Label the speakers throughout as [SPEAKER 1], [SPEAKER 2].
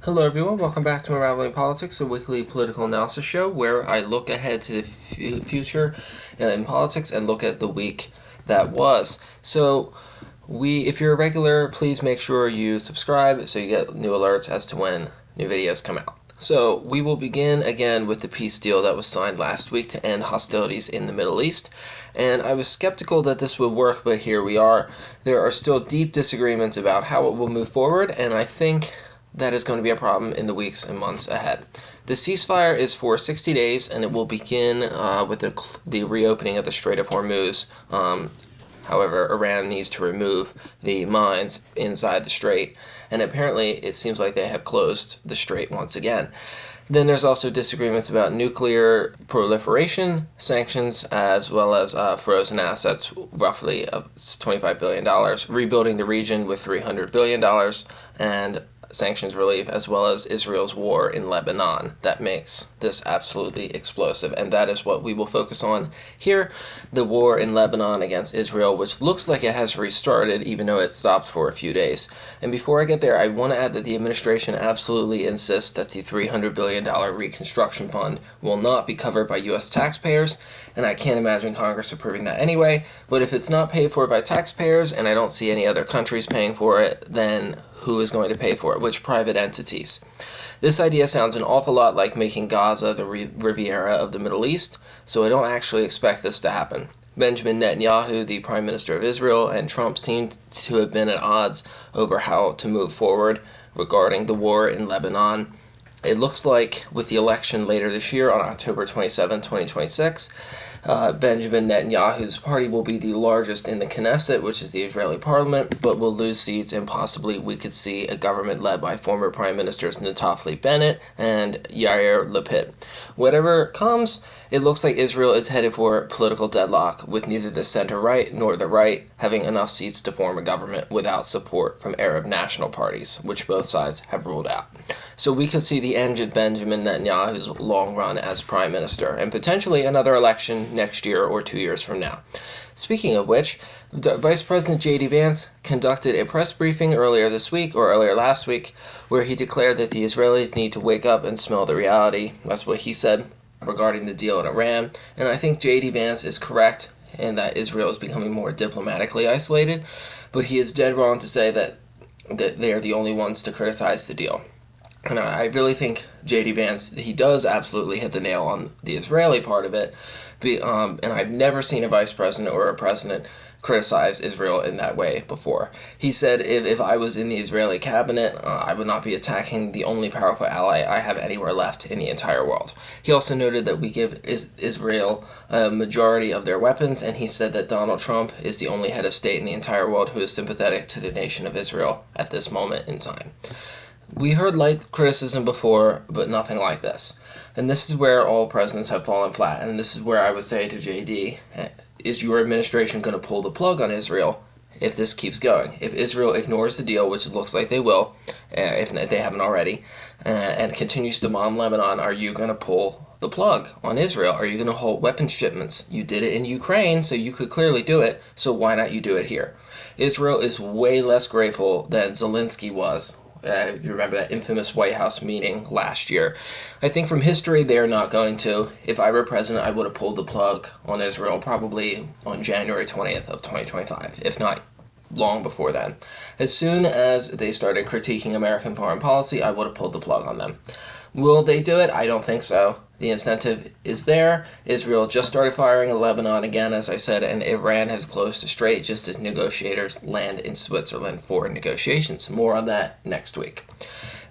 [SPEAKER 1] Hello everyone, welcome back to Unraveling Politics, a weekly political analysis show where I look ahead to the future in politics and look at the week that was. If you're a regular, please make sure you subscribe so you get new alerts as to when new videos come out. So we will begin again with the peace deal that was signed last week to end hostilities in the Middle East. And I was skeptical that this would work, but here we are. There are still deep disagreements about how it will move forward, and I think that is going to be a problem in the weeks and months ahead. The ceasefire is for 60 days, and it will begin with the reopening of the Strait of Hormuz. However, Iran needs to remove the mines inside the strait, and apparently it seems like they have closed the strait once again. Then there's also disagreements about nuclear proliferation, sanctions, as well as frozen assets, roughly of $25 billion, rebuilding the region with $300 billion, and sanctions relief, as well as Israel's war in Lebanon. That makes this absolutely explosive, and that is what we will focus on here. The war in Lebanon against Israel, which looks like it has restarted, even though it stopped for a few days. And before I get there, I want to add that the administration absolutely insists that the $300 billion reconstruction fund will not be covered by U.S. taxpayers, and I can't imagine Congress approving that anyway. But if it's not paid for by taxpayers, and I don't see any other countries paying for it, then who is going to pay for it? Which private entities? This idea sounds an awful lot like making Gaza the Riviera of the Middle East, so I don't actually expect this to happen. Benjamin Netanyahu, the Prime Minister of Israel, and Trump seem to have been at odds over how to move forward regarding the war in Lebanon. It looks like with the election later this year on October 27, 2026, Benjamin Netanyahu's party will be the largest in the Knesset, which is the Israeli parliament, but will lose seats, and possibly we could see a government led by former Prime Ministers Naftali Bennett and Yair Lapid. Whatever comes, it looks like Israel is headed for political deadlock, with neither the center-right nor the right having enough seats to form a government without support from Arab national parties, which both sides have ruled out. So we could see the end of Benjamin Netanyahu's long run as prime minister, and potentially another election next year or 2 years from now. Speaking of which, Vice President J.D. Vance conducted a press briefing earlier last week, where he declared that the Israelis need to wake up and smell the reality. That's what he said regarding the deal in Iran, and I think J.D. Vance is correct in that Israel is becoming more diplomatically isolated, but he is dead wrong to say that they are the only ones to criticize the deal. And I really think J.D. Vance, he does absolutely hit the nail on the Israeli part of it, and I've never seen a vice president or a president criticize Israel in that way before. He said, if I was in the Israeli cabinet, I would not be attacking the only powerful ally I have anywhere left in the entire world. He also noted that we give Israel a majority of their weapons, and he said that Donald Trump is the only head of state in the entire world who is sympathetic to the nation of Israel at this moment in time. We heard light criticism before, but nothing like this. And this is where all presidents have fallen flat, and this is where I would say to JD, is your administration going to pull the plug on Israel if this keeps going? If Israel ignores the deal, which it looks like they will, if they haven't already, and continues to bomb Lebanon, are you going to pull the plug on Israel? Are you going to halt weapons shipments? You did it in Ukraine, so you could clearly do it, so why not you do it here? Israel is way less grateful than Zelensky was. If you remember that infamous White House meeting last year. I think from history they are not going to. If I were president, I would have pulled the plug on Israel probably on January 20th of 2025, if not long before then. As soon as they started critiquing American foreign policy, I would have pulled the plug on them. Will they do it? I don't think so. The incentive is there. Israel just started firing in Lebanon again, as I said, and Iran has closed the strait just as negotiators land in Switzerland for negotiations. More on that next week.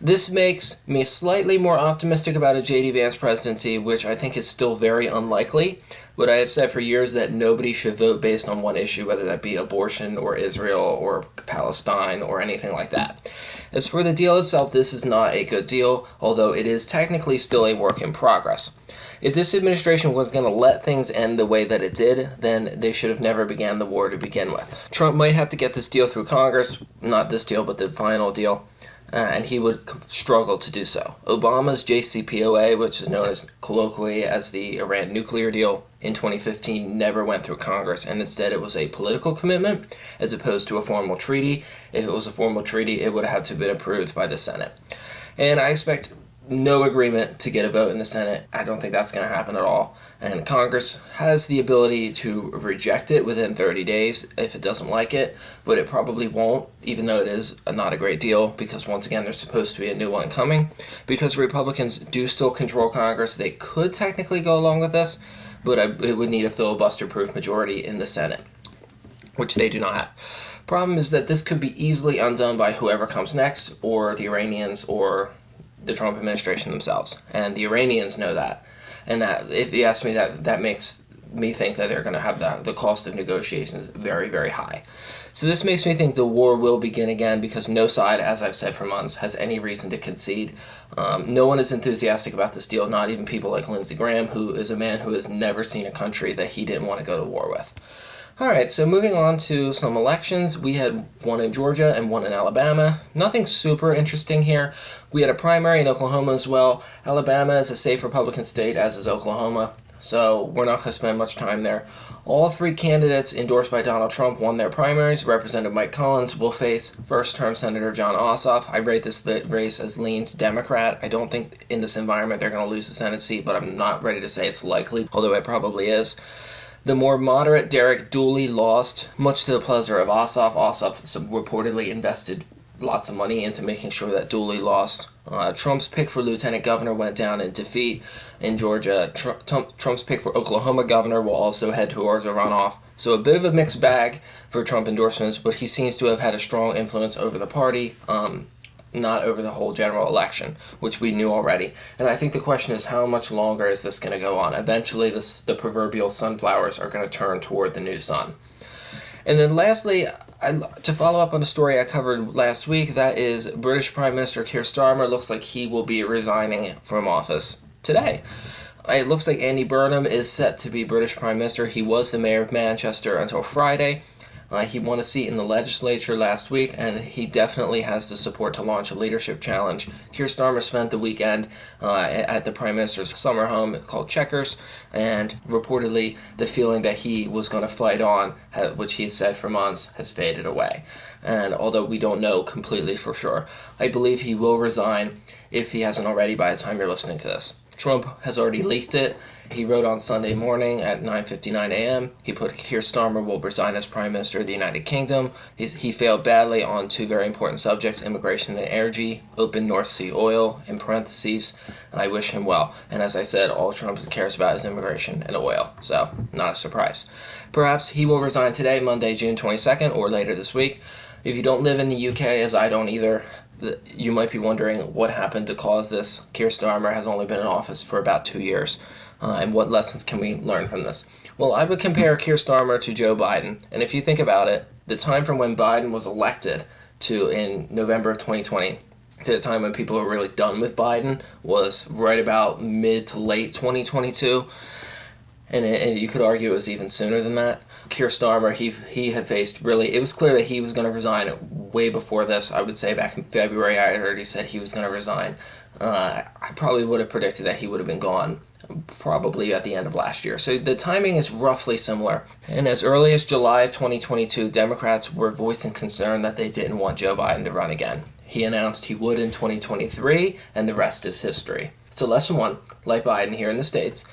[SPEAKER 1] This makes me slightly more optimistic about a J.D. Vance presidency, which I think is still very unlikely. But I have said for years that nobody should vote based on one issue, whether that be abortion or Israel or Palestine or anything like that. As for the deal itself, this is not a good deal, although it is technically still a work in progress. If this administration was going to let things end the way that it did, then they should have never began the war to begin with. Trump might have to get this deal through Congress, not this deal, but the final deal, and he would struggle to do so. Obama's JCPOA, which is known as colloquially as the Iran nuclear deal, in 2015 never went through Congress, and instead it was a political commitment as opposed to a formal treaty. If it was a formal treaty, it would have had to have been approved by the Senate. And I expect no agreement to get a vote in the Senate. I don't think that's going to happen at all. And Congress has the ability to reject it within 30 days if it doesn't like it, but it probably won't, even though it is not a great deal, because once again, there's supposed to be a new one coming. Because Republicans do still control Congress, they could technically go along with this, but it would need a filibuster-proof majority in the Senate, which they do not have. Problem is that this could be easily undone by whoever comes next, or the Iranians, or the Trump administration themselves. And the Iranians know that. And that, if you ask me, that makes me think that they're going to have the cost of negotiations very, very high. So this makes me think the war will begin again, because no side, as I've said for months, has any reason to concede. No one is enthusiastic about this deal, not even people like Lindsey Graham, who is a man who has never seen a country that he didn't want to go to war with. Alright, so moving on to some elections. We had one in Georgia and one in Alabama. Nothing super interesting here. We had a primary in Oklahoma as well. Alabama is a safe Republican state, as is Oklahoma, so we're not going to spend much time there. All three candidates endorsed by Donald Trump won their primaries. Representative Mike Collins will face first-term Senator Jon Ossoff. I rate this race as leans Democrat. I don't think in this environment they're going to lose the Senate seat, but I'm not ready to say it's likely, although it probably is. The more moderate Derek Dooley lost, much to the pleasure of Ossoff. Ossoff reportedly invested lots of money into making sure that Dooley lost. Trump's pick for lieutenant governor went down in defeat in Georgia. Trump's pick for Oklahoma governor will also head towards a runoff. So a bit of a mixed bag for Trump endorsements, but he seems to have had a strong influence over the party, not over the whole general election, which we knew already. And I think the question is, how much longer is this going to go on? Eventually, the proverbial sunflowers are going to turn toward the new sun. And then lastly, to follow up on a story I covered last week, that is British Prime Minister Keir Starmer looks like he will be resigning from office today. It looks like Andy Burnham is set to be British Prime Minister. He was the mayor of Manchester until Friday. He won a seat in the legislature last week, and he definitely has the support to launch a leadership challenge. Keir Starmer spent the weekend at the Prime Minister's summer home called Chequers, and reportedly the feeling that he was going to fight on, which he said for months, has faded away. And although we don't know completely for sure, I believe he will resign if he hasn't already by the time you're listening to this. Trump has already leaked it. He wrote on Sunday morning at 9:59 a.m. He put Keir Starmer will resign as Prime Minister of the United Kingdom. He failed badly on two very important subjects, immigration and energy, open North Sea oil, in parentheses. I wish him well. And as I said, all Trump cares about is immigration and oil, so not a surprise. Perhaps he will resign today, Monday, June 22nd, or later this week. If you don't live in the UK, as I don't either, you might be wondering what happened to cause this. Keir Starmer has only been in office for about 2 years. And what lessons can we learn from this? Well, I would compare Keir Starmer to Joe Biden. And if you think about it, the time from when Biden was elected to in November of 2020 to the time when people were really done with Biden was right about mid to late 2022. And you could argue it was even sooner than that. Keir Starmer, he had faced really, it was clear that he was going to resign way before this. I would say back in February, I had already said he was going to resign. I probably would have predicted that he would have been gone probably at the end of last year. So the timing is roughly similar. And as early as July of 2022, Democrats were voicing concern that they didn't want Joe Biden to run again. He announced he would in 2023, and the rest is history. So lesson one, like Biden here in the States,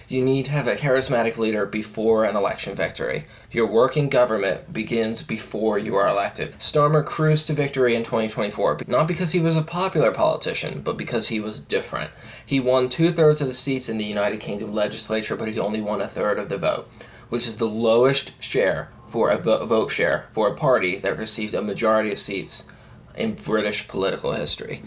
[SPEAKER 1] you need to have a charismatic leader before an election victory. Your working government begins before you are elected. Starmer cruised to victory in 2024, not because he was a popular politician, but because he was different. He won 2/3 of the seats in the United Kingdom legislature, but he only won 1/3 of the vote, which is the lowest share for a vote share for a party that received a majority of seats in British political history.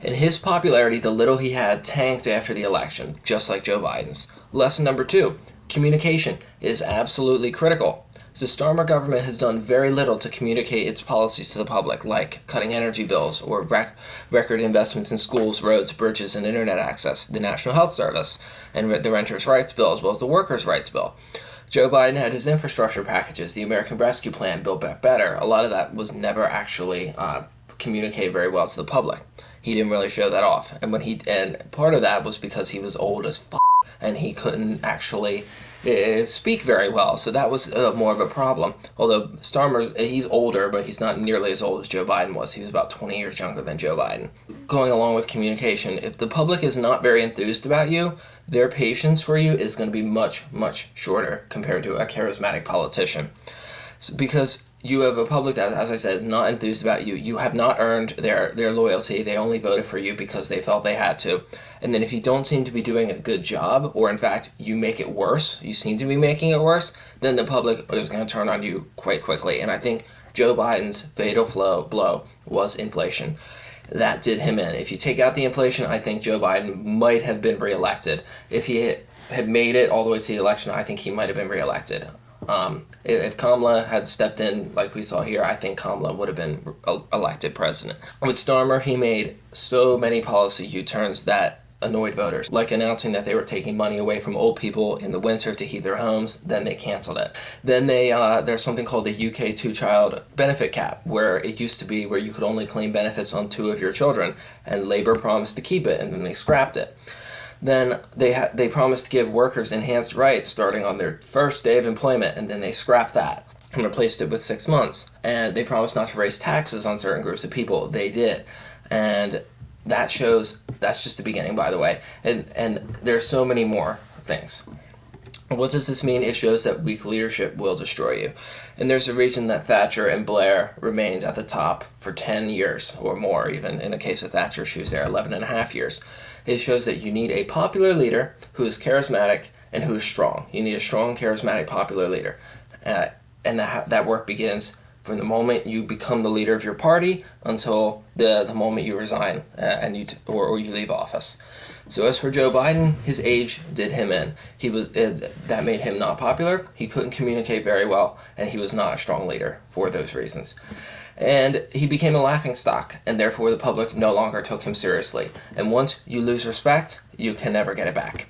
[SPEAKER 1] And his popularity, the little he had, tanked after the election, just like Joe Biden's. Lesson number 2, communication is absolutely critical. The Starmer government has done very little to communicate its policies to the public, like cutting energy bills or record investments in schools, roads, bridges, and internet access, the National Health Service, and the Renters' Rights Bill, as well as the Workers' Rights Bill. Joe Biden had his infrastructure packages, the American Rescue Plan, Build Back Better. A lot of that was never actually communicated very well to the public. He didn't really show that off, and part of that was because he was old as f***, and he couldn't actually speak very well, so that was more of a problem. Although Starmer, he's older, but he's not nearly as old as Joe Biden was. He was about 20 years younger than Joe Biden. going along with communication. If the public is not very enthused about you, their patience for you is going to be much, much shorter compared to a charismatic politician. So, because you have a public that, as I said, is not enthused about you. You have not earned their loyalty. They only voted for you because they felt they had to. And then if you don't seem to be doing a good job, or in fact, you make it worse, you seem to be making it worse, then the public is going to turn on you quite quickly. And I think Joe Biden's fatal blow was inflation. That did him in. If you take out the inflation, I think Joe Biden might have been reelected. If he had made it all the way to the election, I think he might have been reelected. If Kamala had stepped in like we saw here, I think Kamala would have been elected president. With Starmer, he made so many policy U-turns that annoyed voters, like announcing that they were taking money away from old people in the winter to heat their homes. Then they canceled it. Then there's something called the UK two-child benefit cap, where it used to be where you could only claim benefits on 2 of your children, and Labor promised to keep it, and then they scrapped it. Then they promised to give workers enhanced rights starting on their first day of employment, and then they scrapped that and replaced it with 6 months. And they promised not to raise taxes on certain groups of people. They did. And that shows, that's just the beginning, by the way. And there's so many more things. What does this mean? It shows that weak leadership will destroy you. And there's a reason that Thatcher and Blair remained at the top for 10 years or more. Even in the case of Thatcher, she was there 11 and a half years. It shows that you need a popular leader who is charismatic and who is strong. You need a strong, charismatic, popular leader. And that work begins from the moment you become the leader of your party until the moment you resign or you leave office. So as for Joe Biden, his age did him in. That made him not popular. He couldn't communicate very well, and he was not a strong leader for those reasons. And he became a laughingstock, and therefore the public no longer took him seriously. And once you lose respect, you can never get it back.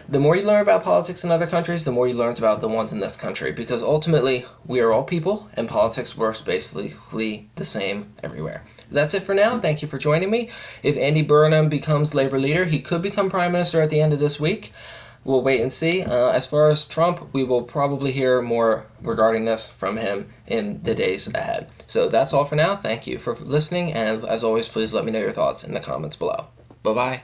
[SPEAKER 1] The more you learn about politics in other countries, the more you learn about the ones in this country, because ultimately we are all people, and politics works basically the same everywhere. That's it for now. Thank you for joining me. If Andy Burnham becomes Labour leader, he could become Prime Minister at the end of this week. We'll wait and see. As far as Trump, we will probably hear more regarding this from him in the days ahead. So that's all for now. Thank you for listening, and as always, please let me know your thoughts in the comments below. Bye-bye.